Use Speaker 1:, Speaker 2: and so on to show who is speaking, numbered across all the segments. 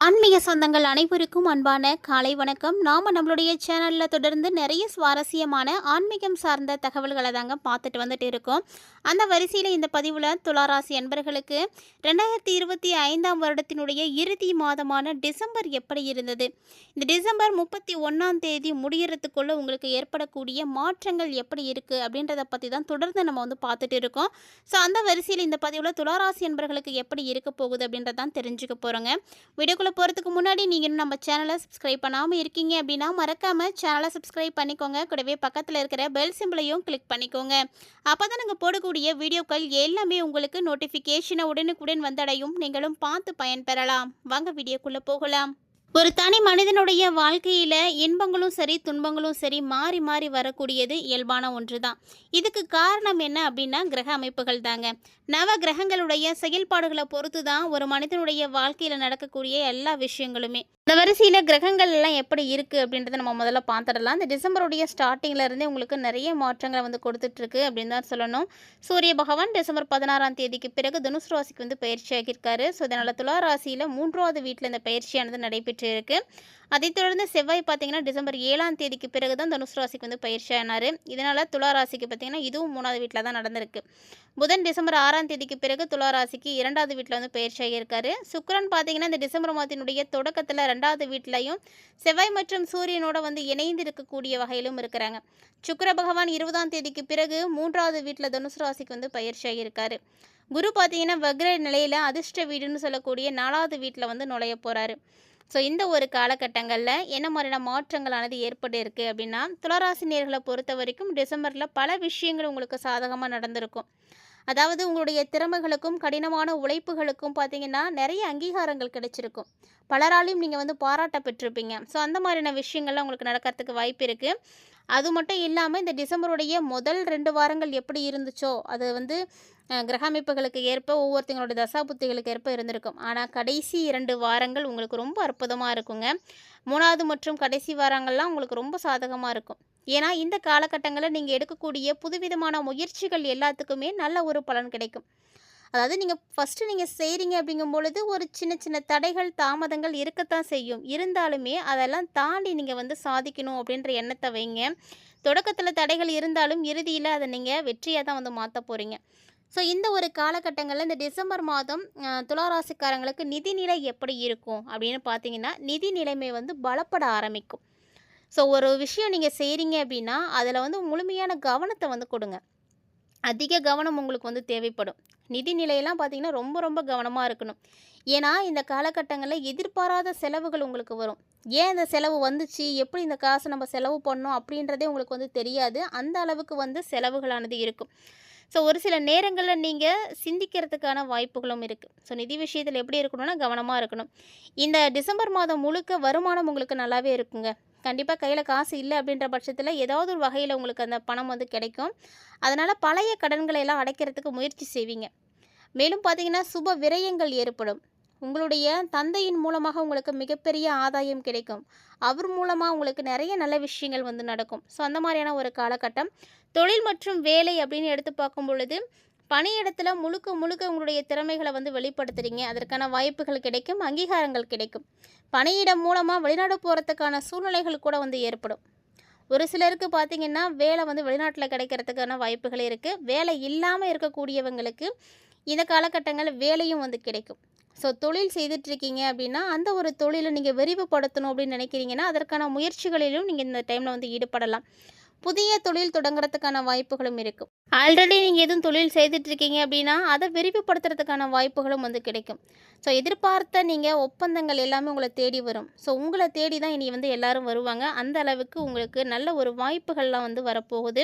Speaker 1: ஆன்மீக சொந்தங்கள் அனைவருக்கும் அன்பான காலை வணக்கம். நம்மளுடைய சேனலில் தொடர்ந்து நிறைய சுவாரஸ்யமான ஆன்மீகம் சார்ந்த தகவல்களை தாங்க பார்த்துட்டு வந்துட்டு இருக்கோம். அந்த வரிசையில் இந்த பதிவில் துளாராசி அன்பர்களுக்கு 2025ஆம் வருடத்தினுடைய இறுதி மாதமான டிசம்பர் எப்படி இருந்தது, இந்த டிசம்பர் 31ஆம் தேதி முடியறதுக்குள்ளே உங்களுக்கு ஏற்படக்கூடிய மாற்றங்கள் எப்படி இருக்குது அப்படின்றத பற்றி தான் தொடர்ந்து நம்ம பார்த்துட்டு இருக்கோம். ஸோ அந்த வரிசையில் இந்த பதிவில் துளாராசி அன்பர்களுக்கு எப்படி இருக்க போகுது அப்படின்றதான் தெரிஞ்சுக்க போகிறோங்க. வீடியோக்குள்ளே போகிறதுக்கு முன்னாடி நீங்கள் இன்னும் நம்ம சேனலை சப்ஸ்கிரைப் பண்ணாமல் இருக்கீங்க அப்படின்னா மறக்காமல் சேனலை சப்ஸ்கிரைப் பண்ணிக்கோங்க. கூடவே பக்கத்தில் இருக்கிற பெல் சிம்பிளையும் கிளிக் பண்ணிக்கோங்க. அப்போ தான் நாங்கள் போடக்கூடிய வீடியோக்கள் எல்லாமே உங்களுக்கு நோட்டிஃபிகேஷனை உடனுக்குடன் வந்தடையும். நீங்களும் பார்த்து பயன்பெறலாம். வாங்க வீடியோக்குள்ளே போகலாம். ஒரு தனி மனிதனுடைய வாழ்க்கையில் இன்பங்களும் சரி துன்பங்களும் சரி மாறி மாறி வரக்கூடியது இயல்பான ஒன்று தான். இதுக்கு காரணம் என்ன அப்படின்னா கிரக அமைப்புகள் தாங்க. நவ கிரகங்களுடைய செயல்பாடுகளை பொறுத்து தான் ஒரு மனிதனுடைய வாழ்க்கையில் நடக்கக்கூடிய எல்லா விஷயங்களுமே. இந்த வரிசையில் கிரகங்கள் எல்லாம் எப்படி இருக்குது அப்படின்றத நம்ம முதல்ல பார்த்துடலாம். இந்த டிசம்பருடைய ஸ்டார்டிங்கில் இருந்தே உங்களுக்கு நிறைய மாற்றங்களை கொடுத்துட்ருக்கு அப்படின்னு தான் சொல்லணும். சூரிய பகவான் டிசம்பர் 16ஆம் தேதிக்கு பிறகு தனுசு ராசிக்கு பயிற்சியாகியிருக்காரு. ஸோ இதனால் துலா ராசியில் 3வது வீட்டில் இந்த பயிற்சியானது நடைபெற்று இருக்கு. அதைத் தொடர்ந்து செவ்வாய் பார்த்தீங்கன்னா டிசம்பர் 7ஆம் தேதிக்கு பிறகு தான் தனுசு ராசிக்கு பயிற்சியானார். இதனால் துலா ராசிக்கு பார்த்தீங்கன்னா இதுவும் 3வது வீட்டில் தான் நடந்திருக்கு. புதன் டிசம்பர் 6ஆம் தேதிக்கு பிறகு துலா ராசிக்கு 2வது வீட்டில் பயிற்சியாக இருக்காரு. சுக்கிரன் பார்த்தீங்கன்னா இந்த டிசம்பர் மாதத்தினுடைய தொடக்கத்தில் 2வது வீட்டிலையும் செவ்வாய் மற்றும் சூரியனோட இணைந்து இருக்கக்கூடிய வகையிலும் இருக்கிறாங்க. சுக்கிர பகவான் 20ஆம் தேதிக்கு பிறகு 3வது வீட்டில் தனுசு ராசிக்கு பயிற்சியாக இருக்காரு. குரு பார்த்தீங்கன்னா வக்ர நிலையில் அதிர்ஷ்ட வீடுன்னு சொல்லக்கூடிய 4வது வீட்டில் நுழைய போகிறாரு. ஸோ இந்த ஒரு காலகட்டங்களில் என்ன மாதிரியான மாற்றங்களானது ஏற்பட்டு இருக்குது அப்படின்னா, துளாராசினியர்களை பொறுத்த வரைக்கும் டிசம்பரில் பல விஷயங்கள் உங்களுக்கு சாதகமாக நடந்திருக்கும். அதாவது உங்களுடைய திறமைகளுக்கும் கடினமான உழைப்புகளுக்கும் பார்த்தீங்கன்னா நிறைய அங்கீகாரங்கள் கிடைச்சிருக்கும். பலராலையும் நீங்கள் பாராட்ட பெற்றிருப்பீங்க. ஸோ அந்த மாதிரியான விஷயங்கள்லாம் உங்களுக்கு நடக்கிறதுக்கு வாய்ப்பு இருக்குது. அது மட்டும் இல்லாமல் இந்த டிசம்பருடைய முதல் 2 வாரங்கள் எப்படி இருந்துச்சோ அது கிரக அமைப்புகளுக்கு ஏற்ப ஒவ்வொருத்தங்களோட தசாபுத்திகளுக்கு ஏற்ப இருந்திருக்கும். ஆனால் கடைசி 2 வாரங்கள் உங்களுக்கு ரொம்ப அற்புதமாக இருக்குங்க. 3வது மற்றும் கடைசி வாரங்கள்லாம் உங்களுக்கு ரொம்ப சாதகமாக இருக்கும். ஏன்னா இந்த காலகட்டங்களில் நீங்கள் எடுக்கக்கூடிய புதுவிதமான முயற்சிகள் எல்லாத்துக்குமே நல்ல ஒரு பலன் கிடைக்கும். அதாவது நீங்கள் ஃபஸ்ட்டு நீங்கள் செய்கிறீங்க அப்படிங்கும் பொழுது ஒரு சின்ன சின்ன தடைகள் தாமதங்கள் இருக்கத்தான் செய்யும். இருந்தாலுமே அதெல்லாம் தாண்டி நீங்கள் சாதிக்கணும் அப்படின்ற எண்ணத்தை வைங்க. தொடக்கத்தில் தடைகள் இருந்தாலும் இறுதியில் அதை நீங்கள் வெற்றியாக தான் மாற்ற போகிறீங்க. ஸோ இந்த ஒரு காலகட்டங்களில் இந்த டிசம்பர் மாதம் துளாராசிக்காரங்களுக்கு நிதிநிலை எப்படி இருக்கும் அப்படின்னு பார்த்தீங்கன்னா, நிதி நிலைமை பலப்பட ஆரம்பிக்கும். ஸோ ஒரு விஷயம் நீங்கள் செய்கிறீங்க அப்படின்னா அதில் முழுமையான கவனத்தை கொடுங்க. அதிக கவனம் உங்களுக்கு தேவைப்படும். நிதி நிலையெல்லாம் பார்த்தீங்கன்னா ரொம்ப ரொம்ப கவனமாக இருக்கணும். ஏன்னா இந்த காலகட்டங்களில் எதிர்பாராத செலவுகள் உங்களுக்கு வரும். ஏன் இந்த செலவு வந்துச்சு, எப்படி இந்த காசை நம்ம செலவு பண்ணோம் அப்படின்றதே உங்களுக்கு தெரியாது. அந்த அளவுக்கு செலவுகளானது இருக்கும். ஸோ ஒரு சில நேரங்களில் நீங்கள் சிந்திக்கிறதுக்கான வாய்ப்புகளும் இருக்குது. ஸோ நிதி விஷயத்தில் எப்படி இருக்கணும்னா கவனமாக இருக்கணும். இந்த டிசம்பர் மாதம் முழுக்க வருமானம் உங்களுக்கு நல்லாவே இருக்குங்க. கண்டிப்பாக கையில் காசு இல்லை அப்படின்ற பட்சத்தில் ஏதாவது ஒரு வகையில் உங்களுக்கு அந்த பணம் கிடைக்கும். அதனால் பழைய கடன்களை எல்லாம் அடைக்கிறதுக்கு முயற்சி செய்வீங்க. மேலும் பார்த்தீங்கன்னா சுப விரயங்கள் ஏற்படும். உங்களுடைய தந்தையின் மூலமாக உங்களுக்கு மிகப்பெரிய ஆதாயம் கிடைக்கும். அவர் மூலமாக உங்களுக்கு நிறைய நல்ல விஷயங்கள் நடக்கும். ஸோ அந்த மாதிரியான ஒரு காலகட்டம். தொழில் மற்றும் வேலை அப்படின்னு எடுத்து பார்க்கும் பொழுது பணியிடத்தில் முழுக்க முழுக்க உங்களுடைய திறமைகளை வெளிப்படுத்துகிறீங்க. அதற்கான வாய்ப்புகள் கிடைக்கும், அங்கீகாரங்கள் கிடைக்கும். பணியிடம் மூலமாக வெளிநாடு போகிறதுக்கான சூழ்நிலைகள் கூட ஏற்படும். ஒரு சிலருக்கு பார்த்திங்கன்னா வேலை வெளிநாட்டில் கிடைக்கிறதுக்கான வாய்ப்புகள் இருக்குது. வேலை இல்லாமல் இருக்கக்கூடியவங்களுக்கு இந்த காலகட்டங்களில் வேலையும் கிடைக்கும். ஸோ தொழில் செய்துட்ருக்கீங்க அப்படின்னா அந்த ஒரு தொழிலை நீங்கள் விரிவுபடுத்தணும் அப்படின்னு நினைக்கிறீங்கன்னா அதற்கான முயற்சிகளிலும் நீங்கள் இந்த டைமில் ஈடுபடலாம். புதிய தொழில் தொடங்குறதுக்கான வாய்ப்புகளும் இருக்கும். ஆல்ரெடி நீங்கள் எதுவும் தொழில் செய்துட்ருக்கீங்க அப்படின்னா அதை விரிவுபடுத்துறதுக்கான வாய்ப்புகளும் கிடைக்கும். ஸோ எதிர்பார்த்த நீங்கள் ஒப்பந்தங்கள் எல்லாமே உங்களை தேடி வரும். ஸோ உங்களை தேடி தான் இனி எல்லாரும் வருவாங்க. அந்த அளவுக்கு உங்களுக்கு நல்ல ஒரு வாய்ப்புகள்லாம் வரப்போகுது.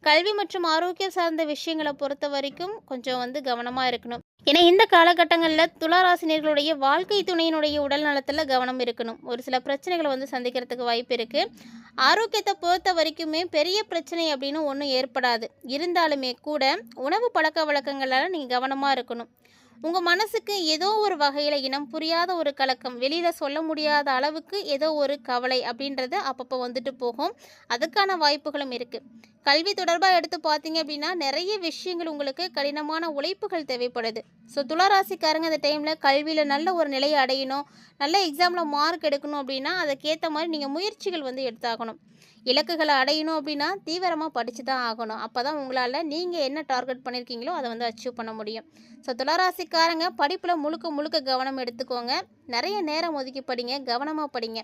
Speaker 1: கல்வி மற்றும் ஆரோக்கியம் சார்ந்த விஷயங்களை பொறுத்த வரைக்கும் கொஞ்சம் கவனமாக இருக்கணும். ஏன்னா இந்த காலகட்டங்களில் துளாராசினியர்களுடைய வாழ்க்கை துணையினுடைய உடல் நலத்தில் கவனம் இருக்கணும். ஒரு சில பிரச்சனைகளை சந்திக்கிறதுக்கு வாய்ப்பு இருக்குது. ஆரோக்கியத்தை பொறுத்த வரைக்குமே பெரிய பிரச்சனை அப்படின்னு ஒன்றும் ஏற்படாது. இருந்தாலுமே கூட உணவு பழக்க வழக்கங்களால் நீங்கள் கவனமாக இருக்கணும். உங்கள் மனசுக்கு ஏதோ ஒரு வகையில் இனம் புரியாத ஒரு கலக்கம், வெளியில் சொல்ல முடியாத அளவுக்கு ஏதோ ஒரு கவலை அப்படின்றது அப்பப்போ வந்துட்டு போகும். அதுக்கான வாய்ப்புகளும் இருக்குது. கல்வி தொடர்பாக எடுத்து பார்த்தீங்க அப்படின்னா நிறைய விஷயங்கள் உங்களுக்கு கடினமான உழைப்புகள் தேவைப்படுது. ஸோ துளாராசிக்காரங்க இந்த டைமில் கல்வியில் நல்ல ஒரு நிலையை அடையணும், நல்ல எக்ஸாமில் மார்க் எடுக்கணும் அப்படின்னா அதுக்கேற்ற மாதிரி நீங்கள் முயற்சிகள் வந்து எடுத்தாகணும். இலக்குகளை அடையணும் அப்படின்னா தீவிரமாக படித்து தான் ஆகணும். அப்போ தான் உங்களால் நீங்கள் என்ன டார்கெட் பண்ணியிருக்கீங்களோ அதை வந்து அச்சீவ் பண்ண முடியும். ஸோ துளாராசிக்காரங்க படிப்பில் முழுக்க முழுக்க கவனம் எடுத்துக்கோங்க. நிறைய நேரம் ஒதுக்கி படிங்க, கவனமாக படிங்க.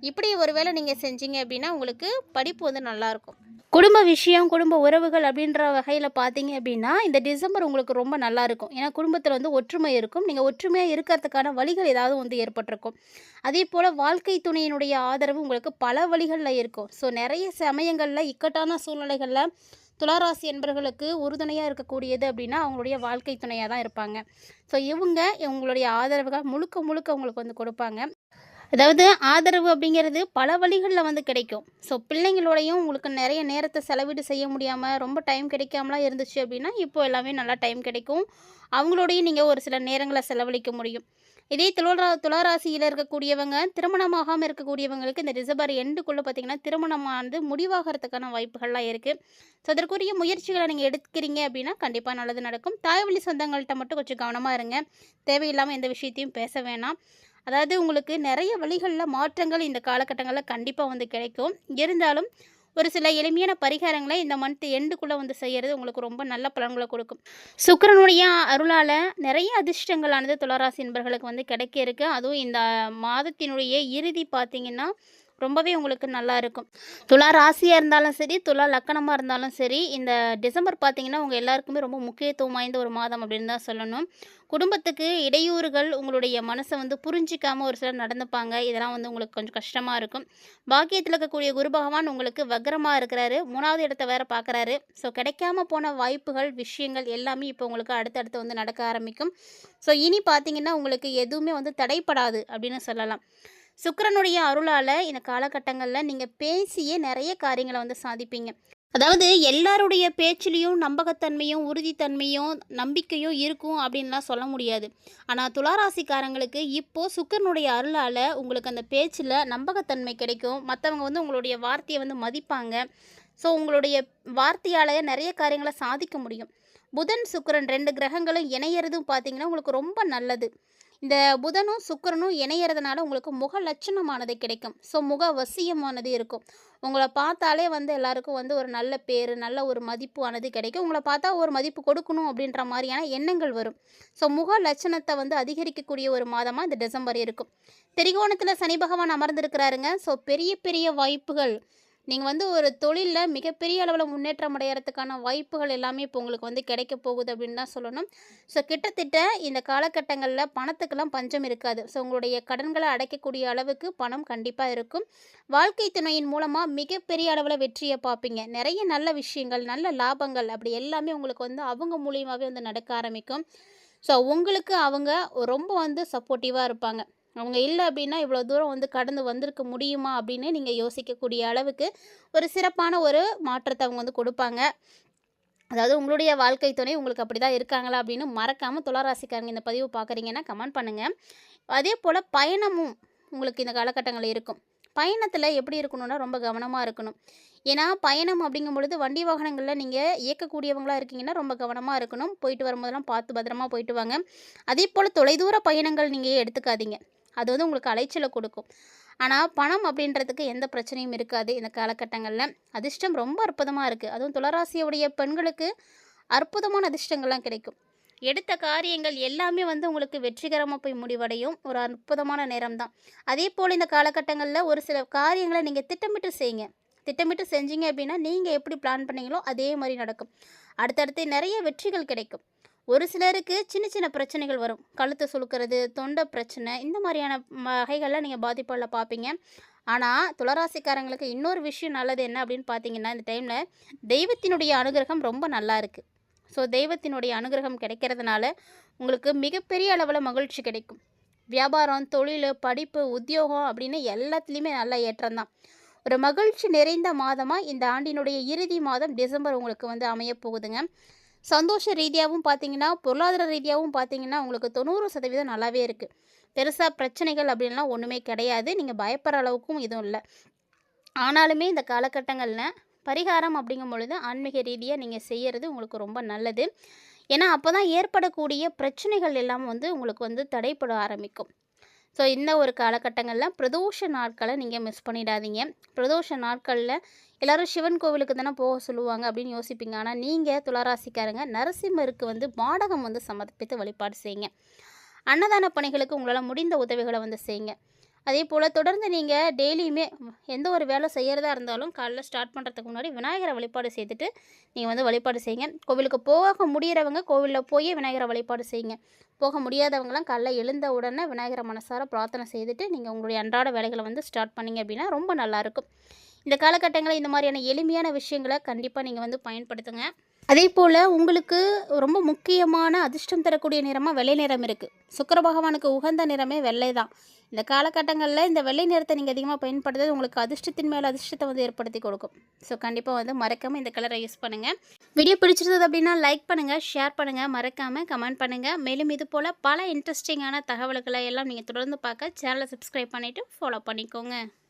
Speaker 1: இப்படி ஒரு வேளை நீங்கள் செஞ்சீங்க அப்படின்னா உங்களுக்கு படிப்பு வந்து நல்லாயிருக்கும். குடும்ப விஷயம், குடும்ப உறவுகள் அப்படின்ற வகையில் பார்த்தீங்க அப்படின்னா இந்த டிசம்பர் உங்களுக்கு ரொம்ப நல்லா இருக்கும். ஏன்னா குடும்பத்தில் வந்து ஒற்றுமை இருக்கும். நீங்கள் ஒற்றுமையாக இருக்கிறதுக்கான வழிகள் ஏதாவது வந்து ஏற்பட்டிருக்கும். அதே போல் வாழ்க்கை துணையினுடைய ஆதரவு உங்களுக்கு பல வழிகளில் இருக்கும். ஸோ நிறைய சமயங்களில் இக்கட்டான சூழ்நிலைகளில் துளாராசி என்பவர்களுக்கு உறுதுணையாக இருக்கக்கூடியது அப்படின்னா அவங்களுடைய வாழ்க்கை துணையாக தான் இருப்பாங்க. ஸோ இவங்களுடைய ஆதரவுகள் முழுக்க முழுக்க உங்களுக்கு வந்து கொடுப்பாங்க. அதாவது ஆதரவு அப்படிங்கிறது பல வழிகளில் வந்து கிடைக்கும். ஸோ பிள்ளைங்களோடையும் உங்களுக்கு நிறைய நேரத்தை செலவீடு செய்ய முடியாமல் ரொம்ப டைம் கிடைக்காமலாம் இருந்துச்சு அப்படின்னா இப்போ எல்லாமே நல்லா டைம் கிடைக்கும். அவங்களோடையும் நீங்கள் ஒரு சில நேரங்களை செலவழிக்க முடியும். இதே துளாராசியில் இருக்கக்கூடியவங்க, திருமணமாகாமல் இருக்கக்கூடியவங்களுக்கு இந்த டிசம்பர் எண்டுக்குள்ளே பார்த்திங்கன்னா திருமணமானது முடிவாகிறதுக்கான வாய்ப்புகள்லாம் இருக்குது. ஸோ அதற்குரிய முயற்சிகளை நீங்கள் எடுக்கிறீங்க அப்படின்னா கண்டிப்பாக நல்லது நடக்கும். தாய்வழி சொந்தங்கள்கிட்ட மட்டும் கொஞ்சம் கவனமாக இருங்க. தேவையில்லாமல் எந்த விஷயத்தையும் பேச வேணாம். அதாவது உங்களுக்கு நிறைய வழிகளில் மாற்றங்கள் இந்த காலகட்டங்களில் கண்டிப்பாக வந்து கிடைக்கும். இருந்தாலும் ஒரு சில எளிமையான பரிகாரங்களை இந்த மந்த் எண்டுக்குள்ளே வந்து செய்கிறது உங்களுக்கு ரொம்ப நல்ல பலன்களை கொடுக்கும். சுக்கிரனுடைய அருளால் நிறைய அதிர்ஷ்டங்களானது துளாராசி என்பர்களுக்கு வந்து கிடைக்க இருக்கு. அதுவும் இந்த மாதத்தினுடைய இறுதி பார்த்திங்கன்னா ரொம்பவே உங்களுக்கு நல்லா இருக்கும். துலா ராசியாக இருந்தாலும் சரி, துலா லக்கணமாக இருந்தாலும் சரி, இந்த டிசம்பர் பார்த்திங்கன்னா உங்கள் எல்லாருக்குமே ரொம்ப முக்கியத்துவம் வாய்ந்த ஒரு மாதம் அப்படின்னு தான் சொல்லணும். குடும்பத்துக்கு இடையூறுகள், உங்களுடைய மனசை வந்து புரிஞ்சிக்காமல் ஒரு சிலர் நடந்துப்பாங்க. இதெல்லாம் வந்து உங்களுக்கு கொஞ்சம் கஷ்டமாக இருக்கும். பாக்கியத்தில் இருக்கக்கூடிய குரு பகவான் உங்களுக்கு வக்ரமாக இருக்கிறாரு, 3வது இடத்த வேறு பார்க்குறாரு. ஸோ கிடைக்காம போன வாய்ப்புகள், விஷயங்கள் எல்லாமே இப்போ உங்களுக்கு அடுத்தடுத்து வந்து நடக்க ஆரம்பிக்கும். ஸோ இனி பார்த்திங்கன்னா உங்களுக்கு எதுவுமே வந்து தடைப்படாது அப்படின்னு சொல்லலாம். சுக்கிரனுடைய அருளால் இந்த காலகட்டங்களில் நீங்கள் பேசியே நிறைய காரியங்களை வந்து சாதிப்பீங்க. அதாவது எல்லாருடைய பேச்சிலையும் நம்பகத்தன்மையும், உறுதித்தன்மையும், நம்பிக்கையும் இருக்கும் அப்படின்லாம் சொல்ல முடியாது. ஆனால் துளாராசிக்காரங்களுக்கு இப்போது சுக்கிரனுடைய அருளால் உங்களுக்கு அந்த பேச்சில் நம்பகத்தன்மை கிடைக்கும். மற்றவங்க வந்து உங்களுடைய வார்த்தையை வந்து மதிப்பாங்க. ஸோ உங்களுடைய வார்த்தையால் நிறைய காரியங்களை சாதிக்க முடியும். புதன் சுக்கிரன் 2 கிரகங்களும் இணையிறதும் பார்த்திங்கன்னா உங்களுக்கு ரொம்ப நல்லது. இந்த புதனும் சுக்கிரனும் இணையிறதுனால உங்களுக்கு முக லட்சணமானது கிடைக்கும். ஸோ முக வசியமானது இருக்கும். உங்களை பார்த்தாலே வந்து எல்லாருக்கும் வந்து ஒரு நல்ல பேர், நல்ல ஒரு மதிப்பு ஆனது கிடைக்கும். உங்களை பார்த்தா ஒரு மதிப்பு கொடுக்கணும் அப்படின்ற மாதிரியான எண்ணங்கள் வரும். ஸோ முக லட்சணத்தை வந்து அதிகரிக்கக்கூடிய ஒரு மாதமாக இந்த டிசம்பர் இருக்கும். திரிகோணத்தில் சனி பகவான் அமர்ந்திருக்கிறாருங்க. ஸோ பெரிய பெரிய வாய்ப்புகள், நீங்கள் வந்து ஒரு தொழிலில் மிகப்பெரிய அளவில் முன்னேற்றம் அடைகிறதுக்கான வாய்ப்புகள் எல்லாமே இப்போ உங்களுக்கு வந்து கிடைக்க போகுது அப்படின்னு தான் சொல்லணும். ஸோ கிட்டத்தட்ட இந்த காலகட்டங்களில் பணத்துக்கெல்லாம் பஞ்சம் இருக்காது. ஸோ உங்களுடைய கடன்களை அடைக்கக்கூடிய அளவுக்கு பணம் கண்டிப்பாக இருக்கும். வாழ்க்கை துணையின் மூலமாக மிகப்பெரிய அளவில் வெற்றியை பார்ப்பீங்க. நிறைய நல்ல விஷயங்கள், நல்ல லாபங்கள் அப்படி எல்லாமே உங்களுக்கு வந்து அவங்க மூலியமாகவே வந்து நடக்க ஆரம்பிக்கும். ஸோ உங்களுக்கு அவங்க ரொம்ப வந்து சப்போர்ட்டிவாக இருப்பாங்க. அவங்க இல்லை அப்படின்னா இவ்வளோ தூரம் வந்து கடந்து வந்திருக்க முடியுமா அப்படின்னு நீங்கள் யோசிக்கக்கூடிய அளவுக்கு ஒரு சிறப்பான ஒரு மாற்றத்தை அவங்க வந்து கொடுப்பாங்க. அதாவது உங்களுடைய வாழ்க்கை துணை உங்களுக்கு அப்படி தான் இருக்காங்களா அப்படின்னு மறக்காமல் துளாராசிக்காரங்க இந்த பதிவு பார்க்குறீங்கன்னா கமெண்ட் பண்ணுங்கள். அதே போல் பயணமும் உங்களுக்கு இந்த காலகட்டங்களில் இருக்கும். பயணத்தில் எப்படி இருக்கணும்னா ரொம்ப கவனமாக இருக்கணும். ஏன்னா பயணம் அப்படிங்கும் பொழுது வண்டி வாகனங்களில் நீங்கள் இயக்கக்கூடியவங்களாக இருக்கீங்கன்னா ரொம்ப கவனமாக இருக்கணும். போயிட்டு வரும்போதெல்லாம் பார்த்து பத்திரமா போயிட்டு வாங்க. அதே போல் தொலைதூர பயணங்கள் நீங்கள் எடுத்துக்காதீங்க. அது வந்து உங்களுக்கு அலைச்சலை கொடுக்கும். ஆனால் பணம் அப்படின்றதுக்கு எந்த பிரச்சனையும் இருக்காது இந்த காலகட்டங்களில். அதிர்ஷ்டம் ரொம்ப அற்புதமாக இருக்குது. அதுவும் துளாராசியுடைய பெண்களுக்கு அற்புதமான அதிர்ஷ்டங்கள்லாம் கிடைக்கும். எடுத்த காரியங்கள் எல்லாமே வந்து உங்களுக்கு வெற்றிகரமாக போய் முடிவடையும். ஒரு அற்புதமான நேரம் தான். அதே போல் இந்த காலகட்டங்களில் ஒரு சில காரியங்களை நீங்கள் திட்டமிட்டு செய்யுங்க. திட்டமிட்டு செஞ்சீங்க அப்படின்னா நீங்கள் எப்படி பிளான் பண்ணீங்களோ அதே மாதிரி நடக்கும். அடுத்தடுத்து நிறைய வெற்றிகள் கிடைக்கும். ஒரு சிலருக்கு சின்ன சின்ன பிரச்சனைகள் வரும். கழுத்தை சுளுக்கிறது, தொண்டை பிரச்சனை, இந்த மாதிரியான வகைகளில் நீங்கள் பாதிப்புகளில் பார்ப்பீங்க. ஆனால் துளாராசிக்காரங்களுக்கு இன்னொரு விஷயம் நல்லது என்ன அப்படின்னு பார்த்தீங்கன்னா இந்த டைமில் தெய்வத்தினுடைய அனுகிரகம் ரொம்ப நல்லா இருக்குது. ஸோ தெய்வத்தினுடைய அனுகிரகம் கிடைக்கிறதுனால உங்களுக்கு மிகப்பெரிய அளவில் மகிழ்ச்சி கிடைக்கும். வியாபாரம், தொழில், படிப்பு, உத்தியோகம் அப்படின்னு எல்லாத்துலேயுமே நல்ல ஏற்றம் தான். ஒரு மகிழ்ச்சி நிறைந்த மாதமாக இந்த ஆண்டினுடைய இறுதி மாதம் டிசம்பர் உங்களுக்கு வந்து அமைய போகுதுங்க. சந்தோஷ ரீதியாகவும் பார்த்தீங்கன்னா, பொருளாதார ரீதியாகவும் பார்த்தீங்கன்னா, உங்களுக்கு 90% நல்லாவே இருக்குது. பெருசா பிரச்சனைகள் அப்படின்லாம் ஒன்றுமே கிடையாது. நீங்க பயப்படுற அளவுக்கும் எதுவும் இல்ல. ஆனாலுமே இந்த காலகட்டங்கள்ல பரிகாரம் அப்படிங்கும் பொழுது ஆன்மீக ரீதியா நீங்க செய்யறது உங்களுக்கு ரொம்ப நல்லது. ஏன்னா, அப்பதான் ஏற்படக்கூடிய பிரச்சனைகள் எல்லாம் உங்களுக்கு தடைப்பட ஆரம்பிக்கும். ஸோ, இந்த ஒரு காலகட்டங்கள்ல பிரதோஷ நாட்கள நீங்க மிஸ் பண்ணிடாதீங்க. பிரதோஷ நாட்கள்ல எல்லாரும் சிவன் கோவிலுக்கு தானே போக சொல்லுவாங்க அப்படின்னு யோசிப்பீங்க. ஆனா, நீங்க துளாராசிக்காரங்க நரசிம்மருக்கு பாடகம் சமர்ப்பித்து வழிபாடு செய்யுங்க. அன்னதான பணிகளுக்கு உங்களால முடிந்த உதவிகள செய்யுங்க. அதேபோல தொடர்ந்து நீங்க டெய்லியுமே எந்த ஒரு வேலை செய்யறதா இருந்தாலும் காலைல ஸ்டார்ட் பண்ணுறதுக்கு முன்னாடி விநாயகரை வழிபாடு செய்துட்டு நீங்கள் வழிபாடு செய்யுங்க. கோவிலுக்கு போக முடியிறவங்க கோவிலில் போய் விநாயகரை வழிபாடு செய்யுங்க. போக முடியாதவங்களாம் காலைல எழுந்த உடனே விநாயகரை மனசார பிரார்த்தனை செய்துட்டு நீங்கள் உங்களுடைய அன்றாட வேலைகளை ஸ்டார்ட் பண்ணீங்க அப்படின்னா ரொம்ப நல்லாயிருக்கும். இந்த காலகட்டங்களில் இந்த மாதிரியான எளிமையான விஷயங்களை கண்டிப்பாக நீங்கள் பயன்படுத்துங்க. அதே போல் உங்களுக்கு ரொம்ப முக்கியமான அதிர்ஷ்டம் தரக்கூடிய நிறமாக வெள்ளை நிறம் இருக்குது. சுக்கிர பகவானுக்கு உகந்த நிறமே வெள்ளை தான். இந்த காலகட்டங்களில் இந்த வெள்ளை நிறத்தை நீங்கள் அதிகமாக பயன்படுத்துறது உங்களுக்கு அதிர்ஷ்டத்தின் மேலே அதிர்ஷ்டத்தை ஏற்படுத்தி கொடுக்கும். ஸோ கண்டிப்பாக மறக்காமல் இந்த கலரை யூஸ் பண்ணுங்கள். வீடியோ பிடிச்சிருந்தது அப்படின்னா லைக் பண்ணுங்கள், ஷேர் பண்ணுங்கள், மறக்காமல் கமெண்ட் பண்ணுங்கள். மேலும் இது போல் பல இன்ட்ரெஸ்டிங்கான தகவல்களை எல்லாம் நீங்கள் தொடர்ந்து பார்க்க சேனலை சப்ஸ்கிரைப் பண்ணிவிட்டு ஃபாலோ பண்ணிக்கோங்க.